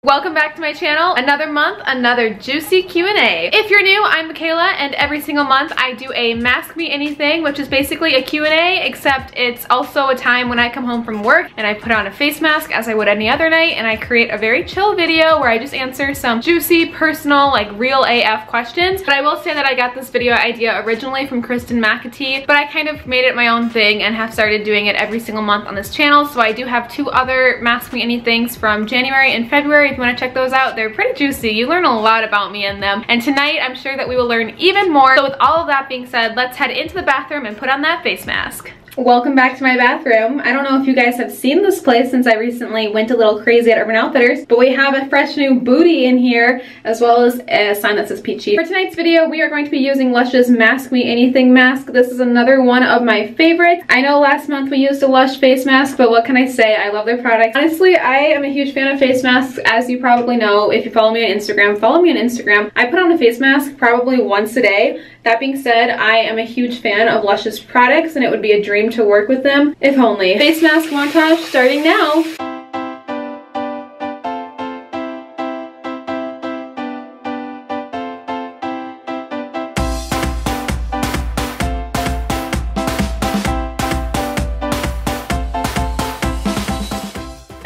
Welcome back to my channel. Another month, another juicy Q&A. If you're new, I'm Makayla, and every single month I do a Mask Me Anything, which is basically a Q&A, except it's also a time when I come home from work and I put on a face mask as I would any other night, and I create a very chill video where I just answer some juicy, personal, like real AF questions. But I will say that I got this video idea originally from Kristen McAtee, but I kind of made it my own thing and have started doing it every single month on this channel. So I do have two other Mask Me Anythings from January and February. If you want to check those out, they're pretty juicy. You learn a lot about me in them. And tonight, I'm sure that we will learn even more. So with all of that being said, let's head into the bathroom and put on that face mask. Welcome back to my bathroom. I don't know if you guys have seen this place since I recently went a little crazy at Urban Outfitters, but we have a fresh new booty in here, as well as a sign that says peachy. For tonight's video, we are going to be using Lush's Mask Me Anything mask. This is another one of my favorites. I know last month we used a Lush face mask, but what can I say? I love their products. Honestly, I am a huge fan of face masks, as you probably know. If you follow me on Instagram, follow me on Instagram. I put on a face mask probably once a day. That being said, I am a huge fan of Lush's products, and it would be a dream to work with them, if only. Face mask montage starting now.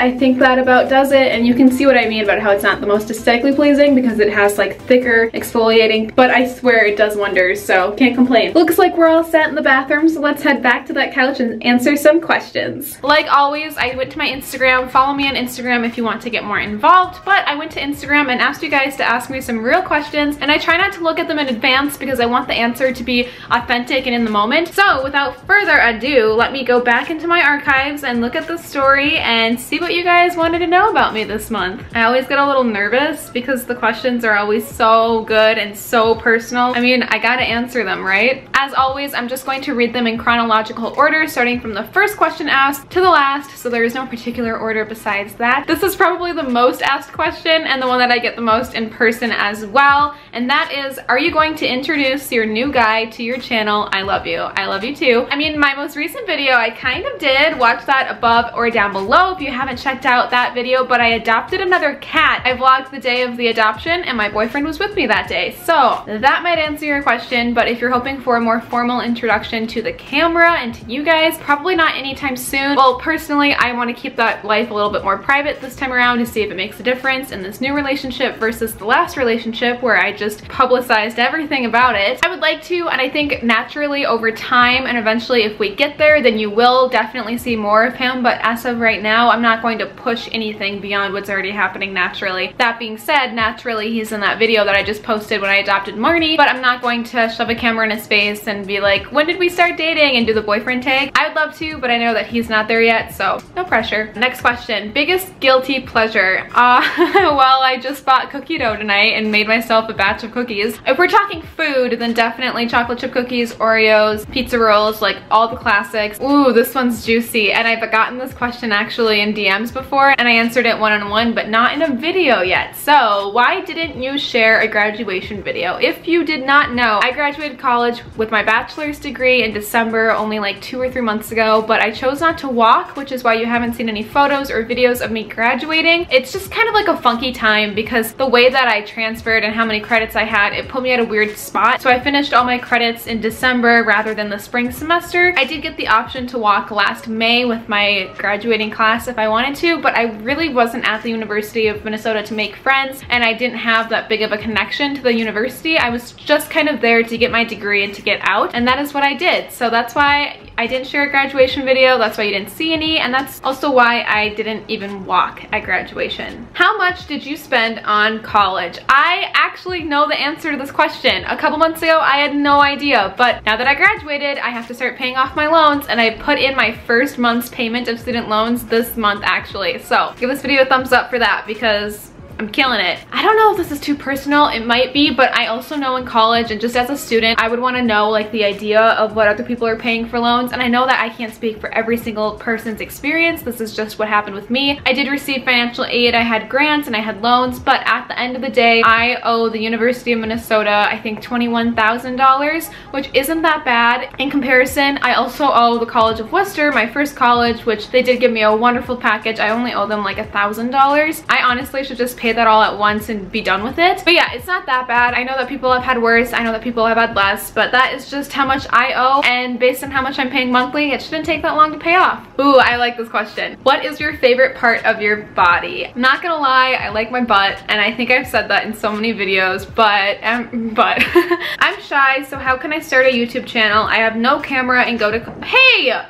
I think that about does it, and you can see what I mean about how it's not the most aesthetically pleasing because it has like thicker exfoliating, but I swear it does wonders, so can't complain. Looks like we're all set in the bathroom, so let's head back to that couch and answer some questions. Like always, I went to my Instagram. Follow me on Instagram if you want to get more involved, but I went to Instagram and asked you guys to ask me some real questions, and I try not to look at them in advance because I want the answer to be authentic and in the moment. So without further ado, let me go back into my archives and look at the story and see what you guys wanted to know about me this month. I always get a little nervous because the questions are always so good and so personal. I mean, I gotta answer them, right? As always, I'm just going to read them in chronological order, starting from the first question asked to the last, so there is no particular order besides that. This is probably the most asked question and the one that I get the most in person as well, and that is, are you going to introduce your new guy to your channel? I love you. I love you too. I mean, my most recent video, I kind of did. Watch that above or down below if you haven't checked out that video, but I adopted another cat. I vlogged the day of the adoption and my boyfriend was with me that day. So that might answer your question, but if you're hoping for a more formal introduction to the camera and to you guys, probably not anytime soon. Well, personally, I want to keep that life a little bit more private this time around to see if it makes a difference in this new relationship versus the last relationship where I just publicized everything about it. I would like to, and I think naturally over time and eventually if we get there, then you will definitely see more of him, but as of right now, I'm not going to push anything beyond what's already happening naturally. That being said, naturally he's in that video that I just posted when I adopted Marnie, but I'm not going to shove a camera in his face and be like, when did we start dating, and do the boyfriend tag. I would love to, but I know that he's not there yet, so no pressure. Next question, biggest guilty pleasure? Well, I just bought cookie dough tonight and made myself a batch of cookies. If we're talking food, then definitely chocolate chip cookies, Oreos, pizza rolls, like all the classics. Ooh, this one's juicy, and I've gotten this question actually in DMs before, and I answered it one-on-one, but not in a video yet. So why didn't you share a graduation video? If you did not know, I graduated college with my bachelor's degree in December, only like 2 or 3 months ago, but I chose not to walk, which is why you haven't seen any photos or videos of me graduating. It's just kind of like a funky time because the way that I transferred and how many credits I had, it put me at a weird spot. So I finished all my credits in December rather than the spring semester. I did get the option to walk last May with my graduating class if I wanted to, but I really wasn't at the University of Minnesota to make friends, and I didn't have that big of a connection to the university. I was just kind of there to get my degree and to get out, and that is what I did. So that's why I didn't share a graduation video, that's why you didn't see any, and that's also why I didn't even walk at graduation. How much did you spend on college? I actually know the answer to this question. A couple months ago, I had no idea, but now that I graduated, I have to start paying off my loans, and I put in my first month's payment of student loans this month actually. So give this video a thumbs up for that because I'm killing it. I don't know if this is too personal, it might be, but I also know in college and just as a student, I would want to know like the idea of what other people are paying for loans, and I know that I can't speak for every single person's experience. This is just what happened with me. I did receive financial aid, I had grants, and I had loans, but at the end of the day, I owe the University of Minnesota, I think $21,000, which isn't that bad. In comparison, I also owe the College of Wooster, my first college, which they did give me a wonderful package. I only owe them like $1,000. I honestly should just pay pay that all at once and be done with it. But yeah, it's not that bad. I know that people have had worse. I know that people have had less, but that is just how much I owe, and based on how much I'm paying monthly, it shouldn't take that long to pay off. Ooh, I like this question. What is your favorite part of your body? I'm not gonna lie, I like my butt, and I think I've said that in so many videos, but I'm shy, so how can I start a YouTube channel? I have no camera and go to... Hey!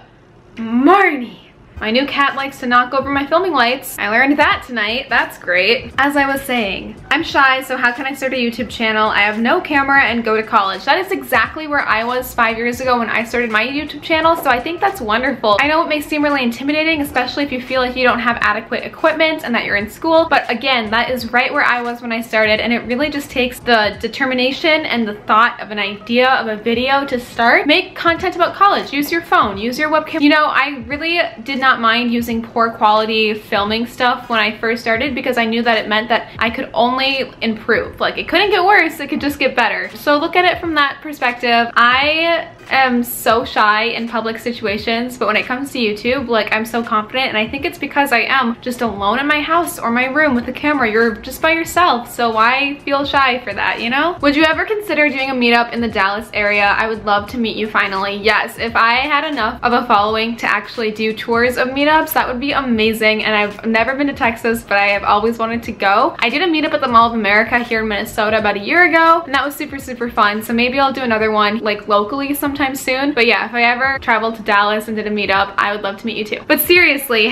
Marnie! My new cat likes to knock over my filming lights. I learned that tonight. That's great. As I was saying, I'm shy, so how can I start a YouTube channel? I have no camera and go to college. That is exactly where I was 5 years ago when I started my YouTube channel, so I think that's wonderful. I know it may seem really intimidating, especially if you feel like you don't have adequate equipment and that you're in school, but again, that is right where I was when I started, and it really just takes the determination and the thought of an idea of a video to start. Make content about college. Use your phone. Use your webcam. You know, I really did not mind using poor quality filming stuff when I first started because I knew that it meant that I could only improve. Like, it couldn't get worse, it could just get better. So look at it from that perspective. I am so shy in public situations, but when it comes to YouTube, like, I'm so confident, and I think it's because I am just alone in my house or my room with a camera. You're just by yourself, so why feel shy for that, you know? Would you ever consider doing a meetup in the Dallas area? I would love to meet you finally. Yes, if I had enough of a following to actually do tours of meetups, that would be amazing, and I've never been to Texas, but I have always wanted to go. I did a meetup at the Mall of America here in Minnesota about a year ago, and that was super, super fun, so maybe I'll do another one, like, locally sometime soon. But yeah, if I ever traveled to Dallas and did a meetup, I would love to meet you too. But seriously,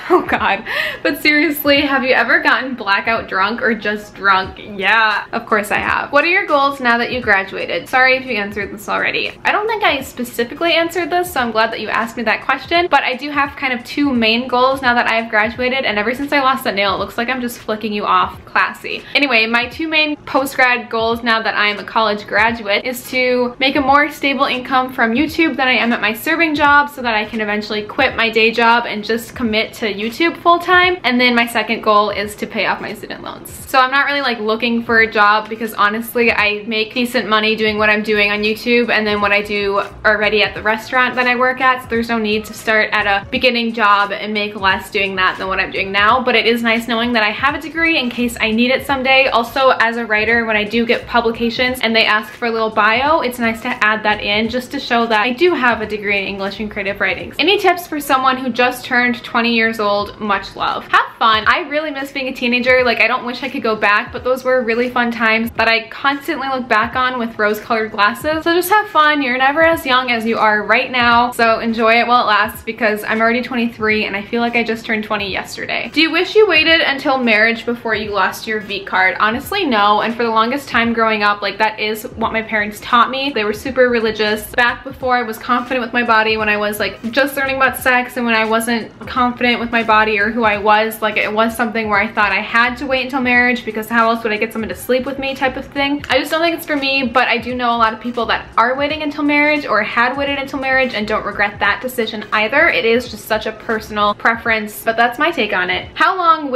oh god, but seriously, have you ever gotten blackout drunk or just drunk? Yeah, of course I have. What are your goals now that you graduated? Sorry if you answered this already. I don't think I specifically answered this, so I'm glad that you asked me that question, but I do have kind of two main goals now that I've graduated, and ever since I lost that nail, it looks like I'm just flicking you off. Classy. Anyway, my two main post-grad goals now that I am a college graduate is to make a more stable income from YouTube than I am at my serving job, so that I can eventually quit my day job and just commit to YouTube full-time. And then my second goal is to pay off my student loans. So I'm not really like looking for a job because honestly I make decent money doing what I'm doing on YouTube and then what I do already at the restaurant that I work at, so there's no need to start at a beginning job and make less doing that than what I'm doing now. But it is nice knowing that I have a degree in case I need it someday. Also, as a writer, when I do get publications and they ask for a little bio, it's nice to add that in just to show that I do have a degree in English and creative writing. Any tips for someone who just turned 20 years old? Much love. Have fun. I really miss being a teenager. Like, I don't wish I could go back, but those were really fun times that I constantly look back on with rose-colored glasses. So just have fun. You're never as young as you are right now, so enjoy it while it lasts, because I'm already 23 and I feel like I just turned 20 yesterday. Do you wish you waited until marriage before you lost your V card? Honestly, no. And for the longest time growing up, like, that is what my parents taught me. They were super religious. Back before I was confident with my body, when I was like just learning about sex, and when I wasn't confident with my body or who I was, like, it was something where I thought I had to wait until marriage because how else would I get someone to sleep with me type of thing. I just don't think it's for me, but I do know a lot of people that are waiting until marriage or had waited until marriage and don't regret that decision either. It is just such a personal preference, but that's my take on it. How long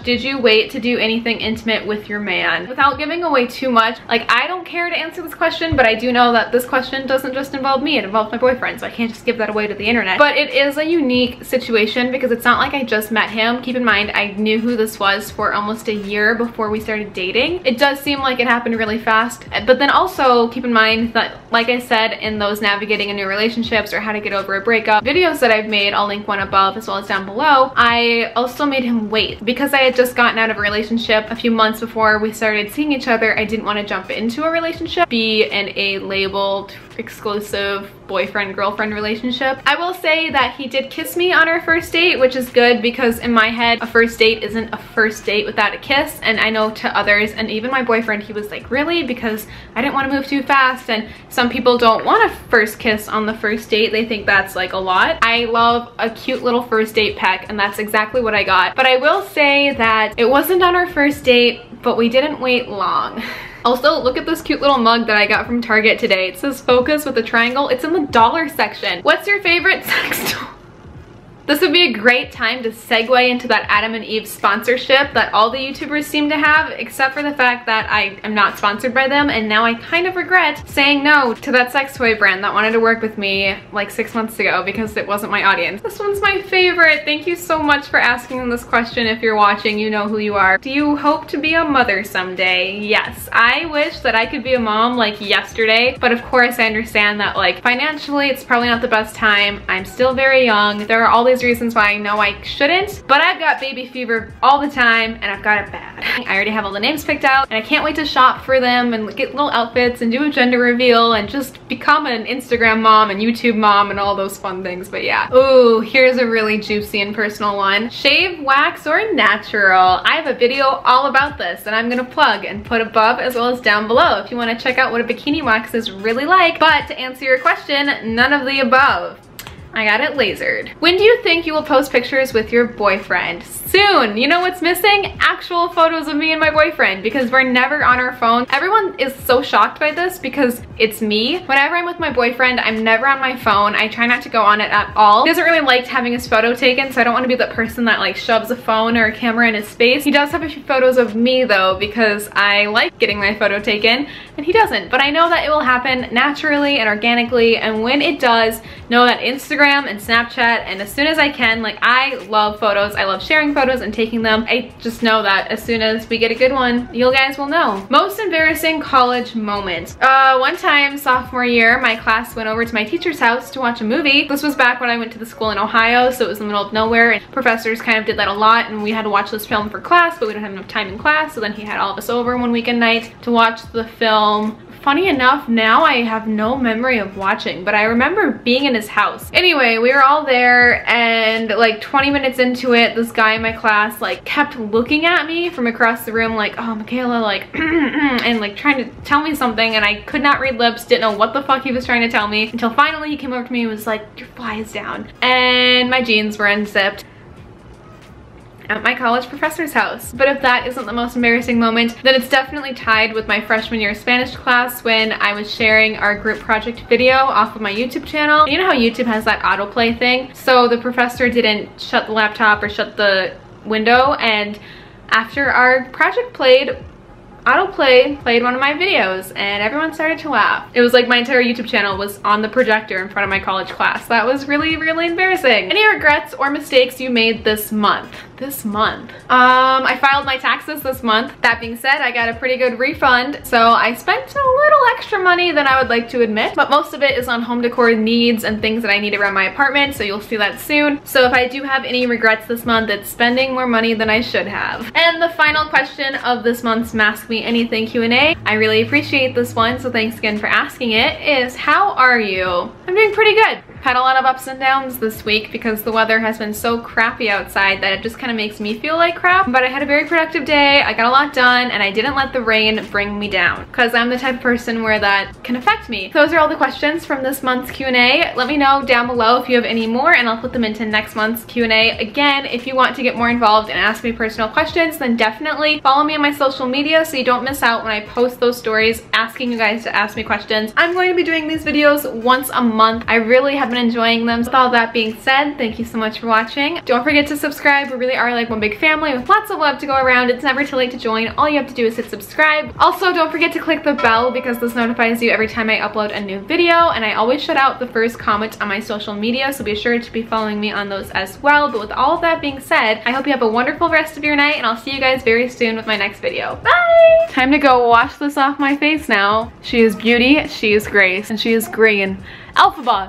did you wait to do anything intimate with your man? Without giving away too much, like, I don't care to answer this question, but I do know that this question doesn't just involve me, it involves my boyfriend, so I can't just give that away to the internet. But it is a unique situation because it's not like I just met him. Keep in mind, I knew who this was for almost a year before we started dating. It does seem like it happened really fast, but then also keep in mind that, like I said, in those navigating a new relationships or how to get over a breakup videos that I've made, I'll link one above as well as down below, I also made him wait. Because I had just gotten out of a relationship a few months before we started seeing each other, I didn't want to jump into a relationship, be in a labeled exclusive boyfriend-girlfriend relationship. I will say that he did kiss me on our first date, which is good because in my head, a first date isn't a first date without a kiss, and I know to others, and even my boyfriend, he was like, really? Because I didn't want to move too fast, and some people don't want a first kiss on the first date. They think that's like a lot. I love a cute little first date peck, and that's exactly what I got. But I will say that it wasn't on our first date, but we didn't wait long. Also, look at this cute little mug that I got from Target today. It says focus with a triangle. It's in the dollar section. What's your favorite sex toy? This would be a great time to segue into that Adam and Eve sponsorship that all the YouTubers seem to have, except for the fact that I am not sponsored by them, and now I kind of regret saying no to that sex toy brand that wanted to work with me like 6 months ago because it wasn't my audience. This one's my favorite. Thank you so much for asking this question. If you're watching, you know who you are. Do you hope to be a mother someday? Yes. I wish that I could be a mom like yesterday, but of course I understand that like financially it's probably not the best time. I'm still very young. There are all these reasons why I know I shouldn't, but I've got baby fever all the time and I've got it bad. I already have all the names picked out and I can't wait to shop for them and get little outfits and do a gender reveal and just become an Instagram mom and YouTube mom and all those fun things. But yeah. Ooh, here's a really juicy and personal one. Shave, wax, or natural? I have a video all about this and I'm gonna plug and put above as well as down below if you want to check out what a bikini wax is really like. But to answer your question, none of the above. I got it lasered. When do you think you will post pictures with your boyfriend? Soon. You know what's missing? Actual photos of me and my boyfriend, because we're never on our phone. Everyone is so shocked by this because it's me. Whenever I'm with my boyfriend, I'm never on my phone. I try not to go on it at all. He doesn't really like having his photo taken, so I don't want to be that person that like shoves a phone or a camera in his face. He does have a few photos of me though, because I like getting my photo taken and he doesn't. But I know that it will happen naturally and organically, and when it does, know that Instagram and Snapchat, and as soon as I can, like I love photos. I love sharing photos and taking them. I just know that as soon as we get a good one, you guys will know. Most embarrassing college moment. One time sophomore year, my class went over to my teacher's house to watch a movie. This was back when I went to the school in Ohio, so it was in the middle of nowhere, and professors kind of did that a lot, and we had to watch this film for class, but we didn't have enough time in class, so then he had all of us over one weekend night to watch the film. Funny enough, now I have no memory of watching, but I remember being in his house. Anyway, we were all there, and like 20 minutes into it, this guy in my class like kept looking at me from across the room like, oh, Makayla, like, and like trying to tell me something, and I could not read lips, didn't know what the fuck he was trying to tell me, until finally he came over to me and was like, your fly is down. And my jeans were unzipped. At my college professor's house. But if that isn't the most embarrassing moment, then it's definitely tied with my freshman year Spanish class when I was sharing our group project video off of my YouTube channel. And you know how YouTube has that autoplay thing? So the professor didn't shut the laptop or shut the window, and after our project played, autoplay played one of my videos and everyone started to laugh. It was like my entire YouTube channel was on the projector in front of my college class. That was really, really embarrassing. Any regrets or mistakes you made this month? I filed my taxes this month. That being said, I got a pretty good refund, so I spent a little extra money than I would like to admit, but most of it is on home decor needs and things that I need around my apartment, so you'll see that soon. So if I do have any regrets this month, it's spending more money than I should have. And the final question of this month's Ask Me Anything Q&A, I really appreciate this one, so thanks again for asking it, is how are you? I'm doing pretty good. Had a lot of ups and downs this week because the weather has been so crappy outside that it just kind of makes me feel like crap, but I had a very productive day. I got a lot done and I didn't let the rain bring me down because I'm the type of person where that can affect me. Those are all the questions from this month's Q&A. Let me know down below if you have any more and I'll put them into next month's Q&A. Again, if you want to get more involved and ask me personal questions, then definitely follow me on my social media so you don't miss out when I post those stories asking you guys to ask me questions. I'm going to be doing these videos once a month. I really have been enjoying them. With all that being said, thank you so much for watching. Don't forget to subscribe. We really are like one big family with lots of love to go around. It's never too late to join. All you have to do is hit subscribe. Also, don't forget to click the bell because this notifies you every time I upload a new video, and I always shout out the first comment on my social media, so be sure to be following me on those as well. But with all of that being said, I hope you have a wonderful rest of your night, and I'll see you guys very soon with my next video. Bye! Time to go wash this off my face now. She is beauty, she is grace, and she is green. Alphabet.